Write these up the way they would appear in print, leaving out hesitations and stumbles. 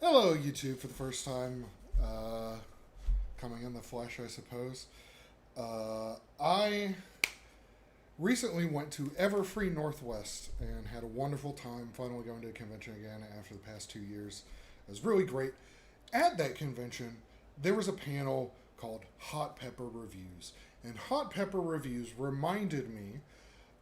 Hello, YouTube, for the first time. Coming in the flesh, I suppose. I recently went to Everfree Northwest and had a wonderful time finally going to a convention again after the past 2 years. It was really great. At that convention, there was a panel called Hot Pepper Reviews. And Hot Pepper Reviews reminded me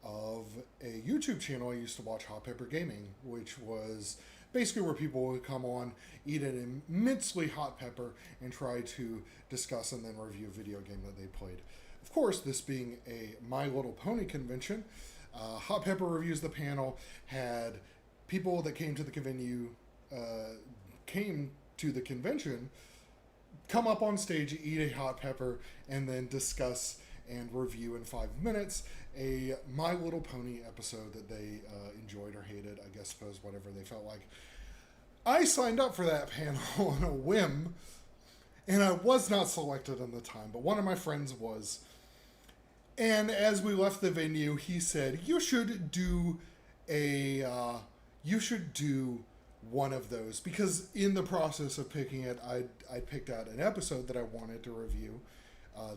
of a YouTube channel I used to watch, Hot Pepper Gaming, which was basically where people would come on, eat an immensely hot pepper, and try to discuss and then review a video game that they played. Of course, this being a My Little Pony convention, Hot Pepper Reviews, the panel, had people that came to the convention come up on stage, eat a hot pepper, and then discuss and review in 5 minutes a My Little Pony episode that they enjoyed or hated, I guess, suppose, whatever they felt like. I signed up for that panel on a whim, and I was not selected in the time, but one of my friends was. And as we left the venue, he said, you should do one of those, because in the process of picking it, I picked out an episode that I wanted to review,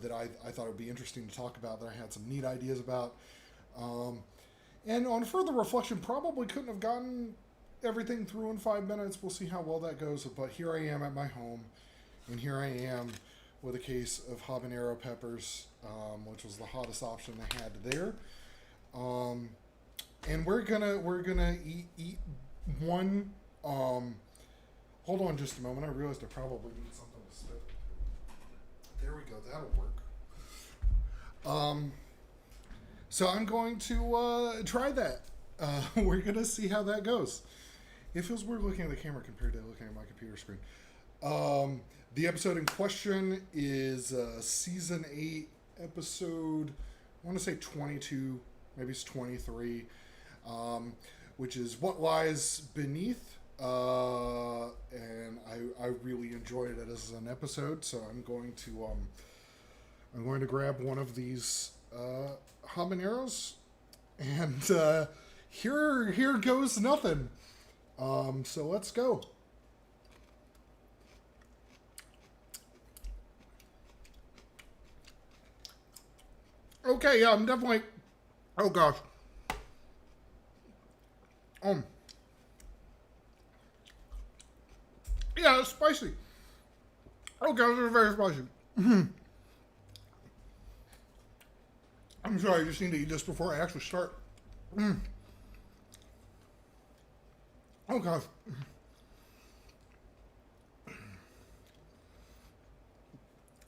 that I thought would be interesting to talk about, that I had some neat ideas about. And on further reflection, probably couldn't have gotten everything through in 5 minutes. We'll see how well that goes. But here I am at my home, and here I am with a case of habanero peppers, which was the hottest option they had there. And we're gonna eat one. Hold on just a moment. I realized I probably need something to spit. There we go. That'll work. So I'm going to try that. We're going to see how that goes. It feels weird looking at the camera compared to looking at my computer screen. The episode in question is Season 8, Episode, I want to say 22, maybe it's 23, which is What Lies Beneath. And I really enjoyed it as an episode, so I'm going to grab one of these habaneros, and here goes nothing. So let's go. Okay, yeah, I'm definitely. Oh gosh. Yeah, it's spicy. Oh gosh, it's very spicy. I'm sorry, I just need to eat this before I actually start. Oh gosh.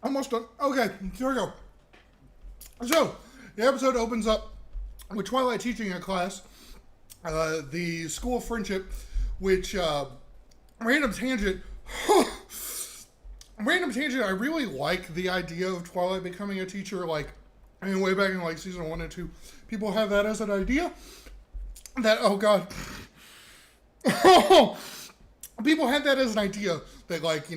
Almost done. Okay, here we go. So, the episode opens up with Twilight teaching a class, the School of Friendship, which, random tangent, I really like the idea of Twilight becoming a teacher, like, I mean, way back in, like, season 1 and 2, people have that as an idea, that, oh god, people had that as an idea, that, like,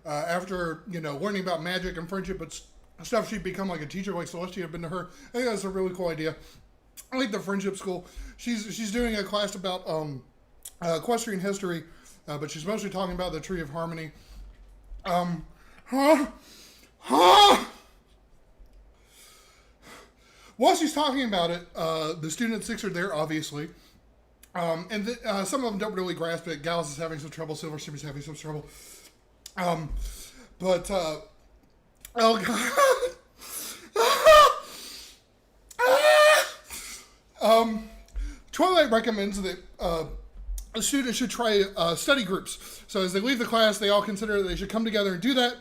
after, learning about magic and friendship and stuff, she'd become, like, a teacher, like Celestia had been to her. I think that's a really cool idea. I like the friendship school. She's doing a class about, equestrian history, but she's mostly talking about the Tree of Harmony. While she's talking about it, the student six are there, obviously. And some of them don't really grasp it. Gallus is having some trouble. Silverstream is having some trouble. But, oh god. Twilight recommends that students should try study groups. So as they leave the class, they all consider that they should come together and do that.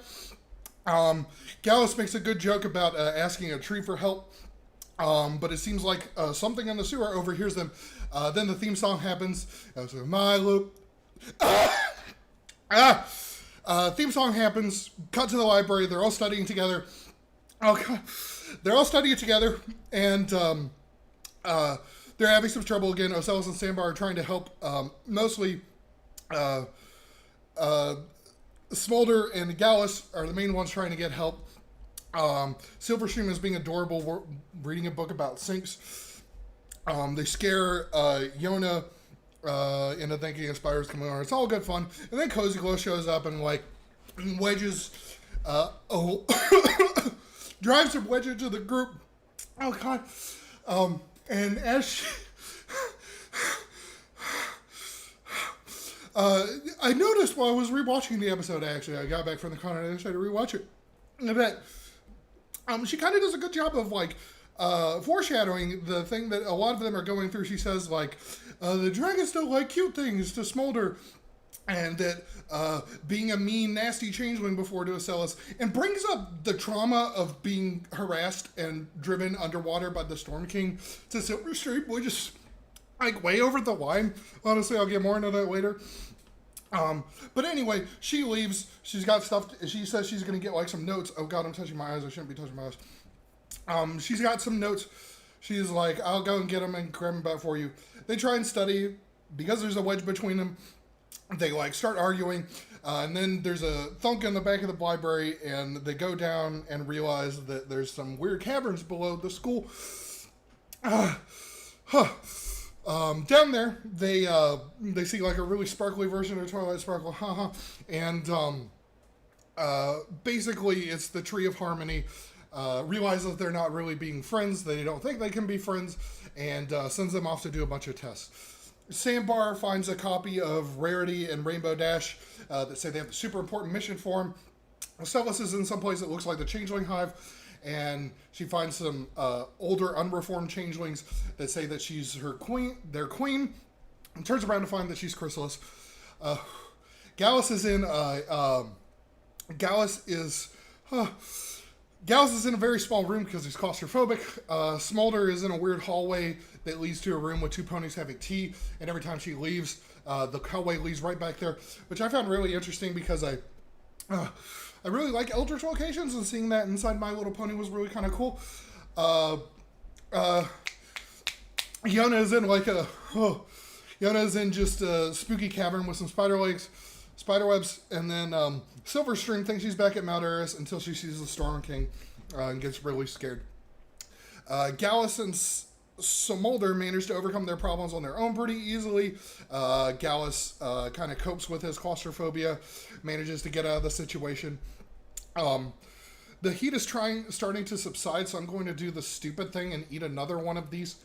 Gallus makes a good joke about asking a tree for help. But it seems like something in the sewer overhears them. Then the theme song happens. So my loop. Theme song happens. Cut to the library. They're all studying together. Oh god. They're all studying together, and they're having some trouble again. Ocellus and Sambar are trying to help. Mostly, Smolder and Gallus are the main ones trying to get help. Silverstream is being adorable, reading a book about sinks. They scare Yona into thinking a spider's coming on. It's all good fun. And then Cozy Glow shows up and like wedges, drives a wedge into the group. Oh God. And as she, I noticed while I was rewatching the episode, actually, I got back from the con and I decided to rewatch it. That she kind of does a good job of like foreshadowing the thing that a lot of them are going through. She says like, the dragons don't like cute things to smolder, and that being a mean, nasty changeling before to Acellus, and brings up the trauma of being harassed and driven underwater by the Storm King to Silverstream, which is like way over the line. Honestly, I'll get more into that later. But anyway, she leaves. She's got stuff. She says she's going to get like some notes. Oh God, I'm touching my eyes. I shouldn't be touching my eyes. She's got some notes. She's like, I'll go and get them and grab them back for you. They try and study. Because there's a wedge between them, they like start arguing. And then there's a thunk in the back of the library, and they go down and realize that there's some weird caverns below the school. Down there, they see like a really sparkly version of Twilight Sparkle, and basically it's the Tree of Harmony. Realizes that they're not really being friends, they don't think they can be friends, and sends them off to do a bunch of tests. Sandbar finds a copy of Rarity and Rainbow Dash that say they have a super important mission for him. Acellus is in some place that looks like the Changeling Hive, and she finds some older, unreformed changelings that say that she's their queen, and turns around to find that she's Chrysalis. Gallus is in Gallus is in a very small room because he's claustrophobic. Smolder is in a weird hallway that leads to a room with two ponies having tea, and every time she leaves, the hallway leads right back there, which I found really interesting because I really like Eldritch locations, and seeing that inside My Little Pony was really kind of cool. Yona is in Yona's in just a spooky cavern with some spider webs, and then Silverstream thinks she's back at Mount Eris until she sees the Storm King and gets really scared. Gallus and Smolder manage to overcome their problems on their own pretty easily. Gallus kind of copes with his claustrophobia, manages to get out of the situation. The heat is starting to subside, so I'm going to do the stupid thing and eat another one of these.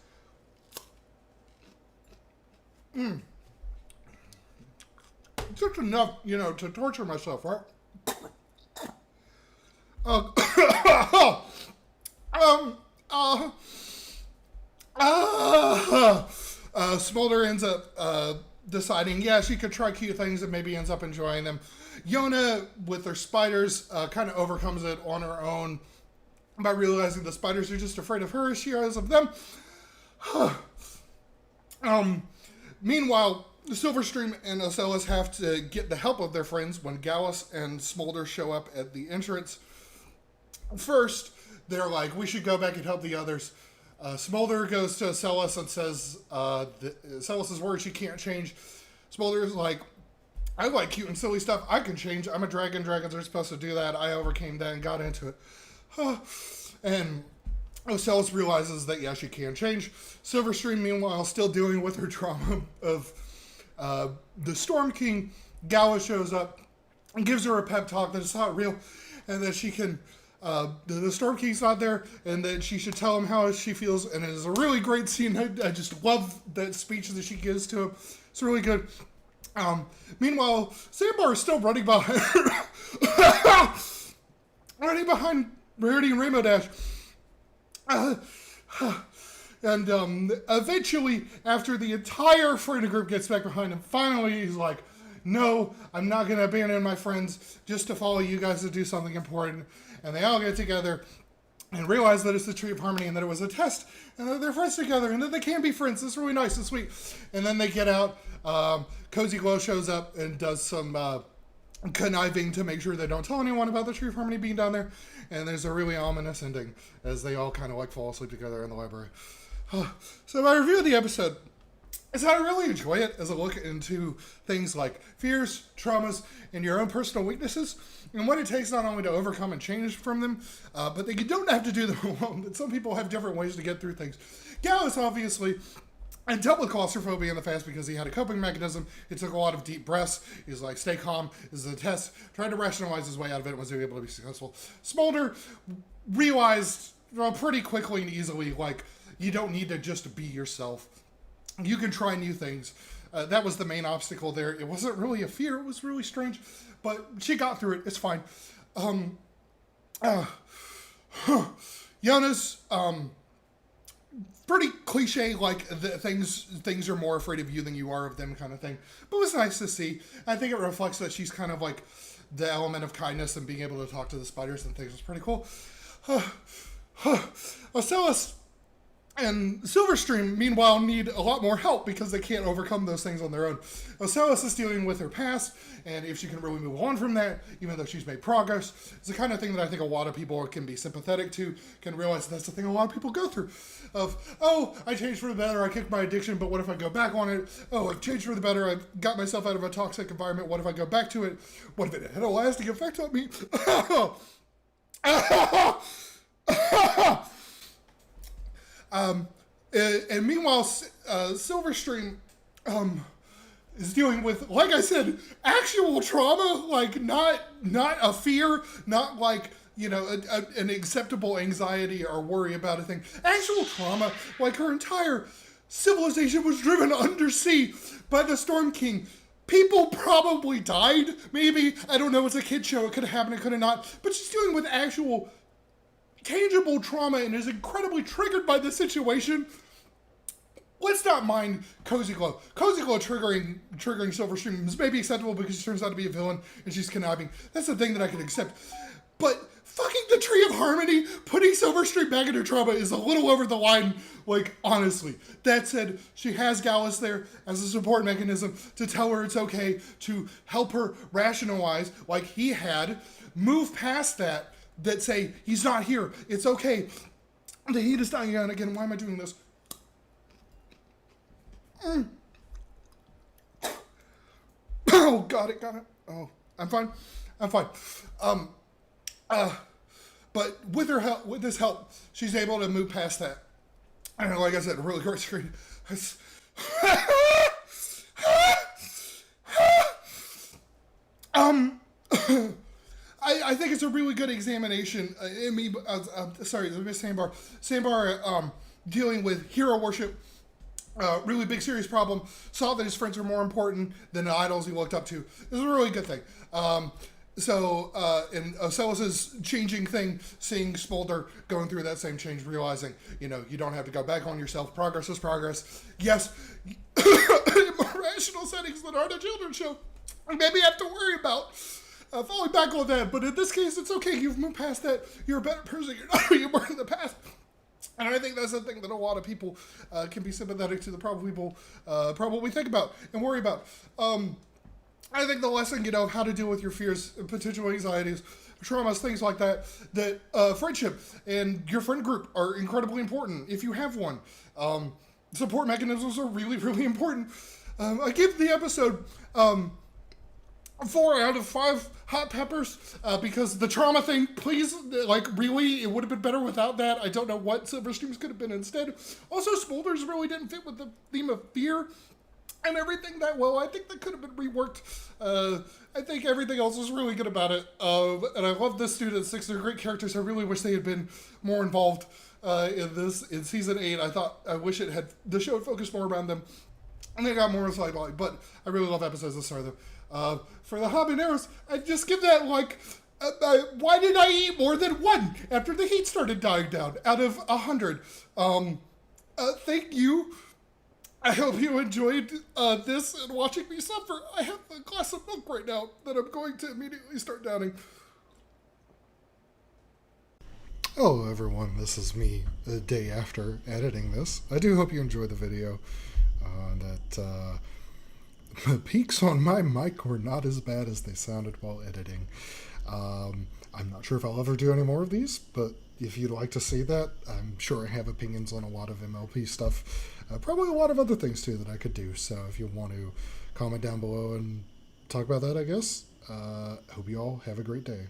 Just enough, to torture myself, right? Smolder ends up deciding, she could try cute things and maybe ends up enjoying them. Yona, with her spiders, kind of overcomes it on her own by realizing the spiders are just afraid of her as she is of them. Meanwhile, Silverstream and Acellus have to get the help of their friends when Gallus and Smolder show up at the entrance. First, they're like, we should go back and help the others. Smolder goes to Acellus and says Acellus is worried she can't change. Smolder's like, I like cute and silly stuff. I can change. I'm a dragon. Dragons are supposed to do that. I overcame that and got into it. And Acellus realizes that, she can change. Silverstream, meanwhile, still dealing with her trauma of the Storm King. Gallus shows up and gives her a pep talk that it's not real and that she can... the Storm King's not there, and that she should tell him how she feels, and it is a really great scene. I just love that speech that she gives to him. It's really good. Meanwhile, Sandbar is still running behind Rarity and Rainbow Dash. And eventually, after the entire friend group gets back behind him, finally he's like, no, I'm not going to abandon my friends just to follow you guys to do something important. And they all get together and realize that it's the Tree of Harmony and that it was a test and that they're friends together and that they can be friends. It's really nice and sweet. And then they get out. Cozy Glow shows up and does some conniving to make sure they don't tell anyone about the Tree of Harmony being down there. And there's a really ominous ending as they all kind of like fall asleep together in the library. So my review of the episode is that I really enjoy it as a look into things like fears, traumas, and your own personal weaknesses, and what it takes not only to overcome and change from them, but that you don't have to do them alone, that some people have different ways to get through things. Gallus obviously and dealt with claustrophobia in the past because he had a coping mechanism. He took a lot of deep breaths. He's like, stay calm. This is a test. Tried to rationalize his way out of it and was able to be successful. Smolder realized pretty quickly and easily, like, you don't need to just be yourself. You can try new things. That was the main obstacle there. It wasn't really a fear. It was really strange. But she got through it. It's fine. Jonas, pretty cliche, like things are more afraid of you than you are of them kind of thing. But it was nice to see. I think it reflects that she's kind of like the element of kindness and being able to talk to the spiders and things was pretty cool. Ocellus and Silverstream, meanwhile, need a lot more help because they can't overcome those things on their own. Ocellus is dealing with her past, and if she can really move on from that, even though she's made progress, it's the kind of thing that I think a lot of people can be sympathetic to, can realize that's the thing a lot of people go through. Of, oh, I changed for the better, I kicked my addiction, but what if I go back on it? Oh, I've changed for the better, I've got myself out of a toxic environment, what if I go back to it? What if it had a lasting effect on me? And meanwhile, Silverstream is dealing with, like I said, actual trauma, like not a fear, not like, you know, an acceptable anxiety or worry about a thing. Actual trauma, like her entire civilization was driven undersea by the Storm King. People probably died, maybe. I don't know, it's a kid show, it could have happened, it could have not. But she's dealing with actual tangible trauma and is incredibly triggered by the situation. Let's not mind Cozy Glow. Cozy Glow triggering Silverstream is maybe acceptable because she turns out to be a villain and she's conniving. That's the thing that I can accept. But fucking the Tree of Harmony, putting Silverstream back into trauma is a little over the line, like, honestly. That said, she has Gallus there as a support mechanism to tell her it's okay, to help her rationalize, like he had, move past that say, he's not here, it's okay. The heat is dying out again. Why am I doing this? Oh, got it. Oh, I'm fine. But with her help, with this help, she's able to move past that. And like I said, a really great screen. I think it's a really good examination. Sorry, Sandbar. Sandbar dealing with hero worship. Really big, serious problem. Saw that his friends were more important than the idols he looked up to. This is a really good thing. In Ocellus' changing thing, seeing Smolder going through that same change, realizing, you know, you don't have to go back on yourself. Progress is progress. Yes, in more rational settings than aren't a children's show, maybe you have to worry about falling back on that. But in this case, it's okay. You've moved past that. You're a better person. You're not who you were in the past. And I think that's the thing that a lot of people can be sympathetic to, the problem people probably think about and worry about. I think the lesson, you know, how to deal with your fears, potential anxieties, traumas, things like that, that friendship and your friend group are incredibly important if you have one. Support mechanisms are really, really important. I give the episode 4 out of 5 hot peppers because the trauma thing, please, like, really, it would have been better without that. I don't know what Silverstreams could have been instead. Also, Smolders really didn't fit with the theme of fear and everything that well. I think that could have been reworked. I think everything else was really good about it. And I love the students. 6, they're great characters. I really wish they had been more involved in season 8. I wish the show had focused more around them. And they got more of a sidelight, but I really love episodes that start them. For the habaneros, I'd just give that, like, why did I eat more than 1 after the heat started dying down out of 100? Thank you. I hope you enjoyed this and watching me suffer. I have a glass of milk right now that I'm going to immediately start downing. Hello everyone, this is me the day after editing this. I do hope you enjoyed the video. The peaks on my mic were not as bad as they sounded while editing. I'm not sure if I'll ever do any more of these, but if you'd like to see that, I'm sure I have opinions on a lot of MLP stuff. Probably a lot of other things too that I could do. So if you want to comment down below and talk about that, I guess. Hope you all have a great day.